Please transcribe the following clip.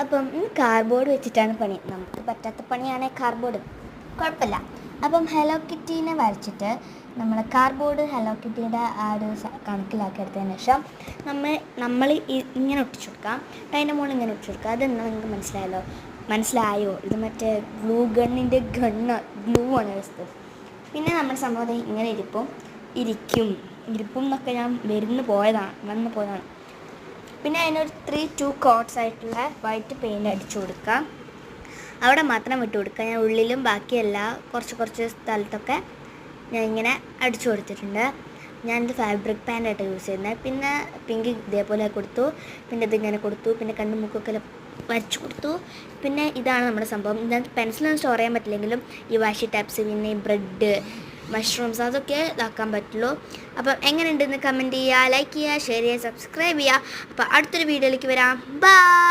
അപ്പം കാർഡ്ബോർഡ് വെച്ചിട്ടാണ് പണി. നമുക്ക് പറ്റാത്ത പണിയാണ് കാർഡ്ബോർഡ്, കുഴപ്പമില്ല. അപ്പം ഹലോ കിറ്റീനെ വരച്ചിട്ട് നമ്മൾ കാർഡ്ബോർഡ് ഹലോ കിറ്റീൻ്റെ ആ ഒരു കണക്കിലാക്കി എടുത്തതിന് ശേഷം നമ്മൾ ഇങ്ങനെ ഒട്ടിച്ചു കൊടുക്കാം. അതിൻ്റെ മുകളിൽ ഇങ്ങനെ ഒട്ടിച്ചു കൊടുക്കുക. അതെന്നാൽ നിങ്ങൾക്ക് മനസ്സിലായോ? ഇത് മറ്റേ ഗ്ലൂ ഗണ്ണിൻ്റെ ഗ്ലൂ ആണ് വെച്ചത്. പിന്നെ നമ്മുടെ സംഭവം ഇങ്ങനെ ഇരിക്കും എന്നൊക്കെ ഞാൻ വന്നു പോയതാണ്. പിന്നെ അതിനൊരു 3-2 കോട്ട്സ് ആയിട്ടുള്ള വൈറ്റ് പെയിൻറ്റ് അടിച്ചു കൊടുക്കാം. അവിടെ മാത്രം വിട്ട് കൊടുക്കുക. ഞാൻ ഉള്ളിലും ബാക്കിയല്ല കുറച്ച് സ്ഥലത്തൊക്കെ ഞാൻ ഇങ്ങനെ അടിച്ചു കൊടുത്തിട്ടുണ്ട്. ഞാനിത് ഫാബ്രിക് പാൻ്റായിട്ട് യൂസ് ചെയ്യുന്നത്. പിന്നെ പിങ്ക് ഇതേപോലെ കൊടുത്തു, പിന്നെ ഇതിങ്ങനെ കൊടുത്തു, പിന്നെ കണ്ണും മൂക്കൊക്കെ വരച്ചു കൊടുത്തു. പിന്നെ ഇതാണ് നമ്മുടെ സംഭവം. ഇതിനകത്ത് പെൻസിലൊന്നും സ്റ്റോർ ചെയ്യാൻ പറ്റില്ലെങ്കിലും ഈ വാഷി ടാപ്സ്, പിന്നെ ഈ ബ്രെഡ്, മഷ്റൂംസ് അതൊക്കെ ഇതാക്കാൻ പറ്റുള്ളൂ. അപ്പം എങ്ങനെയുണ്ടെന്ന് കമൻറ്റ് ചെയ്യുക, ലൈക്ക് ചെയ്യുക, ഷെയർ ചെയ്യുക, സബ്സ്ക്രൈബ് ചെയ്യുക. അപ്പോൾ അടുത്തൊരു വീഡിയോയിലേക്ക് വരാം. ബൈ.